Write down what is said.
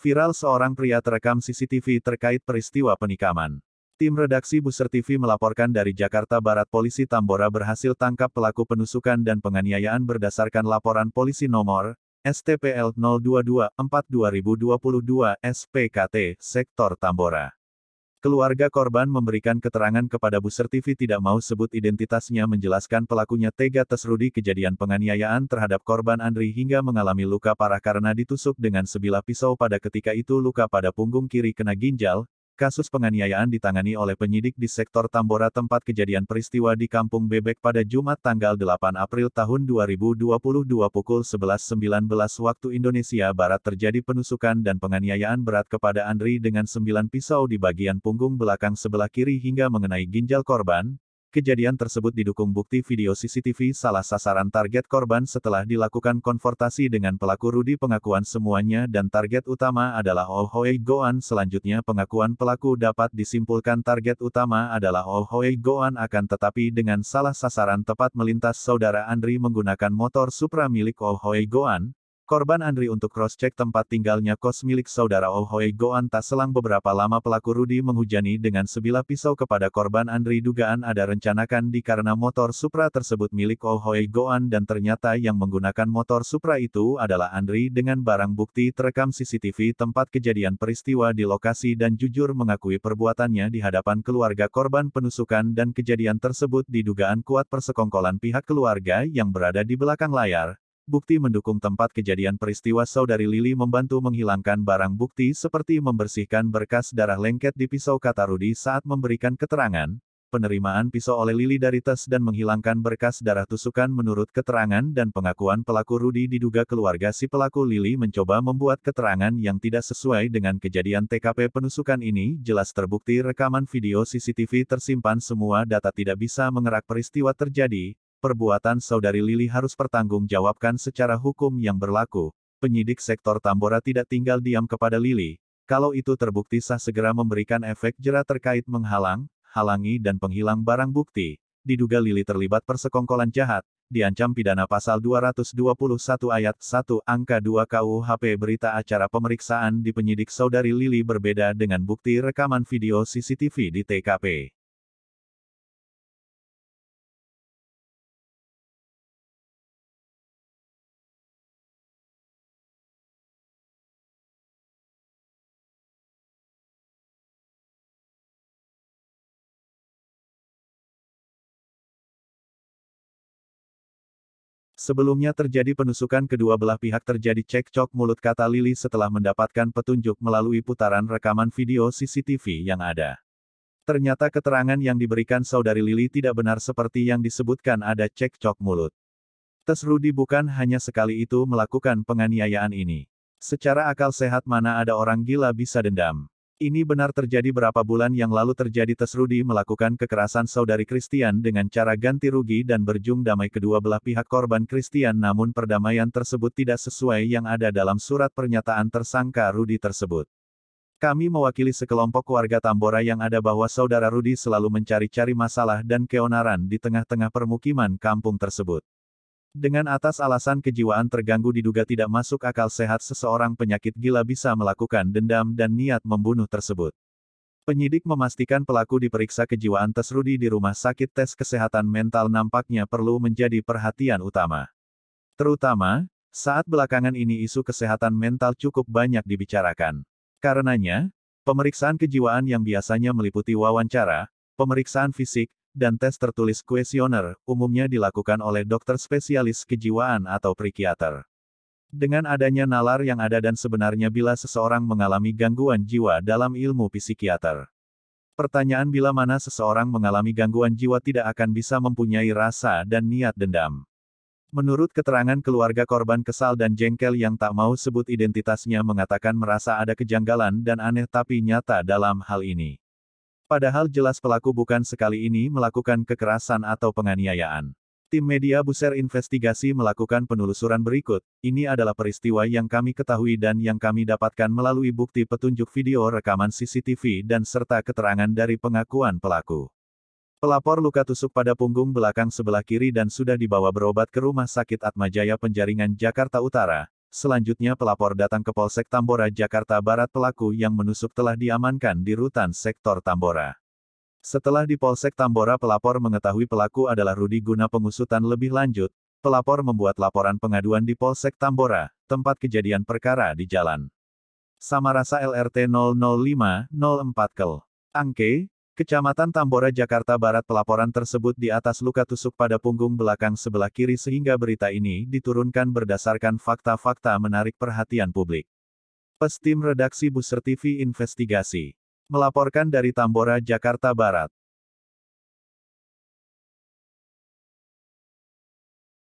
Viral seorang pria terekam CCTV terkait peristiwa penikaman. Tim redaksi Buser TV melaporkan dari Jakarta Barat Polisi Tambora berhasil tangkap pelaku penusukan dan penganiayaan berdasarkan laporan polisi nomor STPL 022-4-2022 SPKT, Sektor Tambora. Keluarga korban memberikan keterangan kepada Buser TV tidak mau sebut identitasnya menjelaskan pelakunya tega Tesrudi kejadian penganiayaan terhadap korban Andri hingga mengalami luka parah karena ditusuk dengan sebilah pisau pada ketika itu luka pada punggung kiri kena ginjal. Kasus penganiayaan ditangani oleh penyidik di sektor Tambora tempat kejadian peristiwa di Kampung Bebek pada Jumat tanggal 8 April tahun 2022 pukul 11.19 waktu Indonesia Barat terjadi penusukan dan penganiayaan berat kepada Andri dengan 9 pisau di bagian punggung belakang sebelah kiri hingga mengenai ginjal korban. Kejadian tersebut didukung bukti video CCTV salah sasaran target korban setelah dilakukan konfrontasi dengan pelaku Rudi pengakuan semuanya dan target utama adalah Oh Hoi Goan. Selanjutnya pengakuan pelaku dapat disimpulkan target utama adalah Oh Hoi Goan akan tetapi dengan salah sasaran tepat melintas saudara Andri menggunakan motor Supra milik Oh Hoi Goan. Korban Andri untuk cross-check tempat tinggalnya kos milik saudara Oh Hoi Goan. Tak selang beberapa lama pelaku Rudi menghujani dengan sebilah pisau kepada korban Andri. Dugaan ada rencanakan karena motor Supra tersebut milik Oh Hoi Goan dan ternyata yang menggunakan motor Supra itu adalah Andri dengan barang bukti terekam CCTV tempat kejadian peristiwa di lokasi dan jujur mengakui perbuatannya di hadapan keluarga korban penusukan dan kejadian tersebut didugaan kuat persekongkolan pihak keluarga yang berada di belakang layar. Bukti mendukung tempat kejadian peristiwa saudari Lili membantu menghilangkan barang bukti seperti membersihkan berkas darah lengket di pisau kata Rudi saat memberikan keterangan. Penerimaan pisau oleh Lili dari tes dan menghilangkan berkas darah tusukan menurut keterangan dan pengakuan pelaku Rudi diduga keluarga si pelaku Lili mencoba membuat keterangan yang tidak sesuai dengan kejadian TKP penusukan ini jelas terbukti rekaman video CCTV tersimpan semua data tidak bisa mengerak peristiwa terjadi. Perbuatan saudari Lili harus pertanggungjawabkan secara hukum yang berlaku. Penyidik sektor Tambora tidak tinggal diam kepada Lili. Kalau itu terbukti sah segera memberikan efek jera terkait menghalang, halangi dan penghilang barang bukti. Diduga Lili terlibat persekongkolan jahat, diancam pidana pasal 221 ayat 1 angka 2 KUHP. Berita acara pemeriksaan di penyidik saudari Lili berbeda dengan bukti rekaman video CCTV di TKP. Sebelumnya terjadi penusukan kedua belah pihak terjadi cekcok mulut kata Lili setelah mendapatkan petunjuk melalui putaran rekaman video CCTV yang ada. Ternyata keterangan yang diberikan saudari Lili tidak benar seperti yang disebutkan ada cekcok mulut. Tesrudi bukan hanya sekali itu melakukan penganiayaan ini. Secara akal sehat mana ada orang gila bisa dendam. Ini benar terjadi berapa bulan yang lalu terjadi Tesrudi melakukan kekerasan saudari Christian dengan cara ganti rugi dan berjung damai kedua belah pihak korban Christian namun perdamaian tersebut tidak sesuai yang ada dalam surat pernyataan tersangka Rudi tersebut. Kami mewakili sekelompok warga Tambora yang ada bahwa saudara Rudi selalu mencari-cari masalah dan keonaran di tengah-tengah permukiman kampung tersebut. Dengan atas alasan kejiwaan terganggu diduga tidak masuk akal sehat seseorang penyakit gila bisa melakukan dendam dan niat membunuh tersebut. Penyidik memastikan pelaku diperiksa kejiwaan Tesrudi di rumah sakit. Tes kesehatan mental nampaknya perlu menjadi perhatian utama. Terutama, saat belakangan ini isu kesehatan mental cukup banyak dibicarakan. Karenanya, pemeriksaan kejiwaan yang biasanya meliputi wawancara, pemeriksaan fisik, dan tes tertulis kuesioner, umumnya dilakukan oleh dokter spesialis kejiwaan atau psikiater. Dengan adanya nalar yang ada dan sebenarnya bila seseorang mengalami gangguan jiwa dalam ilmu psikiater. Pertanyaan bila mana seseorang mengalami gangguan jiwa tidak akan bisa mempunyai rasa dan niat dendam. Menurut keterangan keluarga korban kesal dan jengkel yang tak mau sebut identitasnya mengatakan merasa ada kejanggalan dan aneh tapi nyata dalam hal ini. Padahal jelas pelaku bukan sekali ini melakukan kekerasan atau penganiayaan. Tim media Buser Investigasi melakukan penelusuran berikut, ini adalah peristiwa yang kami ketahui dan yang kami dapatkan melalui bukti petunjuk video rekaman CCTV dan serta keterangan dari pengakuan pelaku. Pelapor luka tusuk pada punggung belakang sebelah kiri dan sudah dibawa berobat ke Rumah Sakit Atmajaya Penjaringan Jakarta Utara. Selanjutnya pelapor datang ke Polsek Tambora, Jakarta Barat. Pelaku yang menusuk telah diamankan di rutan sektor Tambora. Setelah di Polsek Tambora, pelapor mengetahui pelaku adalah Rudi. Guna pengusutan lebih lanjut, pelapor membuat laporan pengaduan di Polsek Tambora, tempat kejadian perkara di Jalan Samarasa LRT 00504 Kel Angke, Kecamatan Tambora, Jakarta Barat. Pelaporan tersebut di atas luka tusuk pada punggung belakang sebelah kiri, sehingga berita ini diturunkan berdasarkan fakta-fakta menarik perhatian publik. Tim Redaksi Buser TV Investigasi melaporkan dari Tambora, Jakarta Barat.